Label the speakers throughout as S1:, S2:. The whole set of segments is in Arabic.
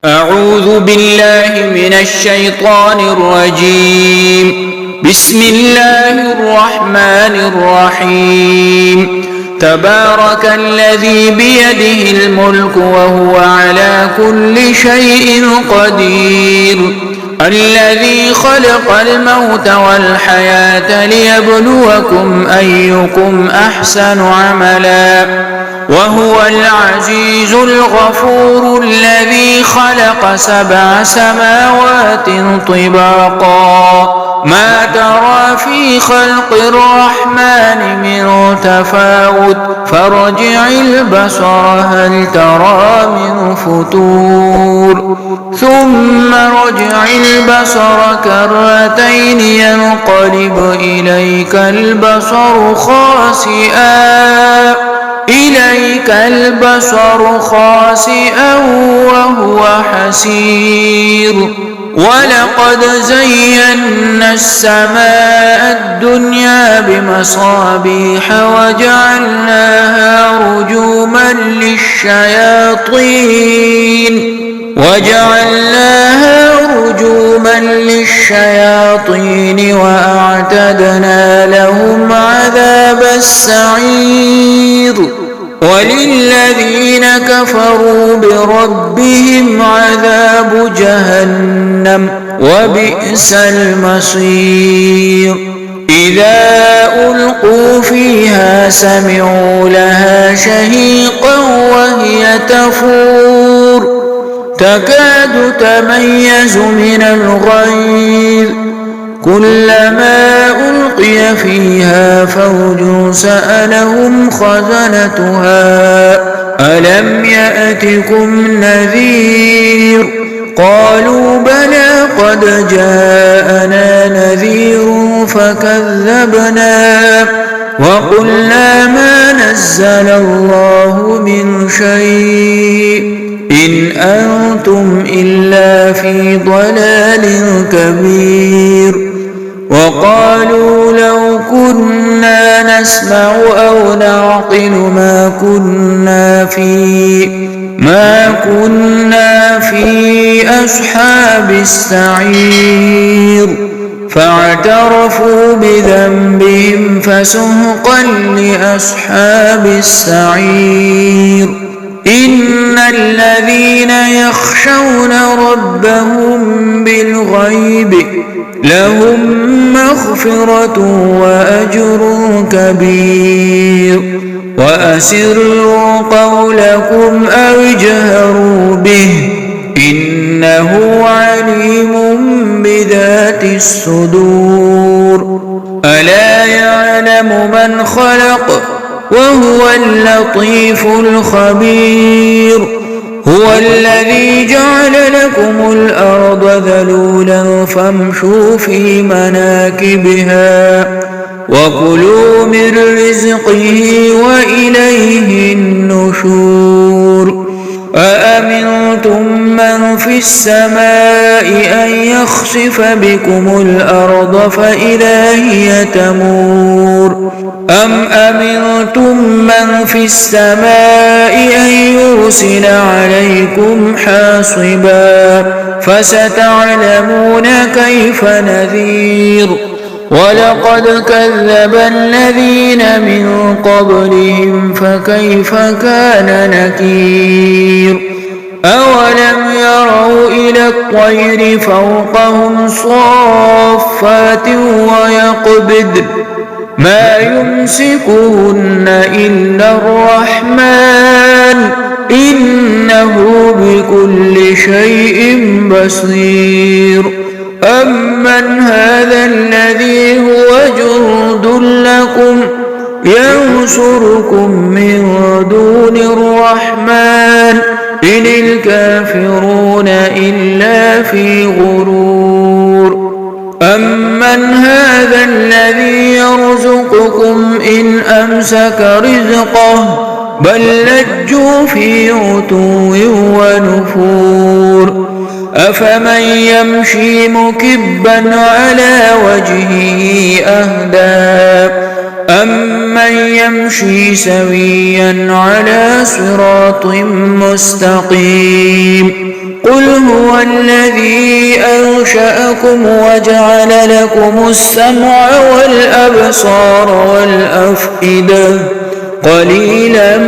S1: أعوذ بالله من الشيطان الرجيم. بسم الله الرحمن الرحيم. تبارك الذي بيده الملك وهو على كل شيء قدير. الذي خلق الموت والحياة ليبلوكم أيكم أحسن عملا وهو العزيز الغفور. الذي خلق 7 سماوات طباقا ما ترى في خلق الرحمن من تفاوت فارجع البصر هل ترى من فتور ثم رجع البصر كرتين ينقلب إليك البصر خاسئا وهو حسير. ولقد زينا السماء الدنيا بمصابيح وجعلناها رجوما للشياطين وأعتدنا لهم عذاب السعير. وللذين كفروا بربهم عذاب جهنم وبئس المصير. إذا ألقوا فيها سمعوا لها شهيقا وهي تفور تكاد تميز من الغيظ. كلما ألقي فيها فوج سألهم خزنتها ألم يأتكم نذير قالوا بلى قد جاءنا نذير فكذبنا وقلنا ما نزل الله من شيء إن أنتم إلا في ضلال كبير. وقالوا لو كنا نسمع أو نعقل ما كنا في أصحاب السعير. فاعترفوا بذنبهم فسحقا لأصحاب السعير. إن الذين يخشون ربهم بالغيب لهم مغفرة وأجر كبير. وأسروا قولكم أو اجهروا به إنه عليم بذات الصدور. ألا يعلم من خلق وهو اللطيف الخبير. هو الذي جعل لكم الأرض ذلولا فامشوا في مناكبها وكلوا من رزقه وإليه النشور. أأمنتم من في السماء أن يخسف بكم الأرض فإذا هي تمور أم أمنتم من في السماء أن يرسل عليكم حاصبا فستعلمون كيف نذير. ولقد كذب الذين من قبلهم فكيف كان نكير. أولم يروا إلى الطير فوقهم صافات ويقبضن ما يمسكهن إلا الرحمن إنه بكل شيء بصير. أمن هذا الذي هو جند لكم ينصركم من دون الرحمن إن الكافرون إلا في غرور. أمن هذا الذي يرزقكم إن أمسك رزقه بل لجوا في عتو ونفور. أفمن يمشي مكبا على وجهه أهدى أمن يمشي سويا على صراط مستقيم قل هو الذي أنشأكم وجعل لكم السمع والأبصار والأفئدة قليلا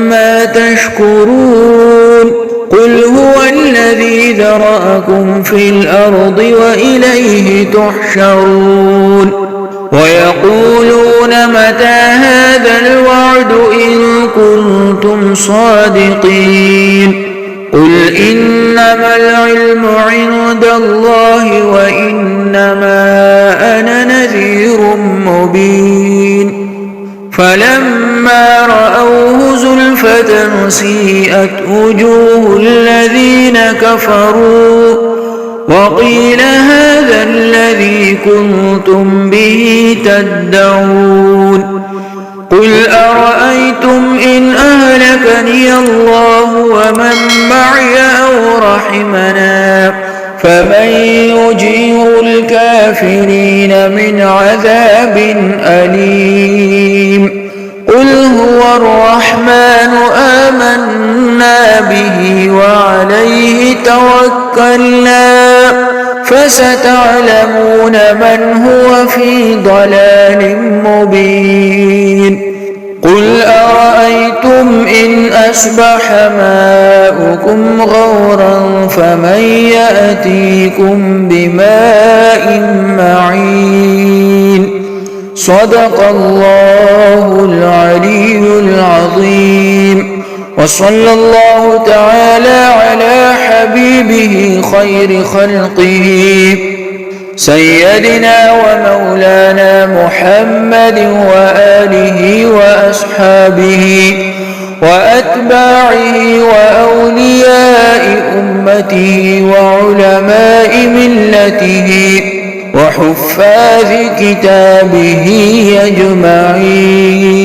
S1: ما تشكرون قل هو الذي ذرأكم في الأرض وإليه تحشرون ويقولون متى هذا الوعد إن كنتم صادقين قل إنما العلم عند الله وإنما أنا نذير مبين فلما رأوه زلفة سيئت وجوه الذين كفروا وقيل هذا الذي كنتم به تدعون قل أرأيتم إن أهلكني الله ومن معي أو رحمنا فمن يجير الكافرين من عذاب أليم قل هو الرحمن آمنا به وعليه توكلنا فستعلمون من هو في ضلال مبين قل أرأيتم إن أصبح ماؤكم غورا فمن يأتيكم بماء معين صدق الله العلي العظيم وصلى الله تعالى على حبيبه خير خلقه سيدنا ومولانا محمد وآله وأصحابه وأتباعه وأولياء أمته وعلماء ملته وحفاظ كتابه أجمعين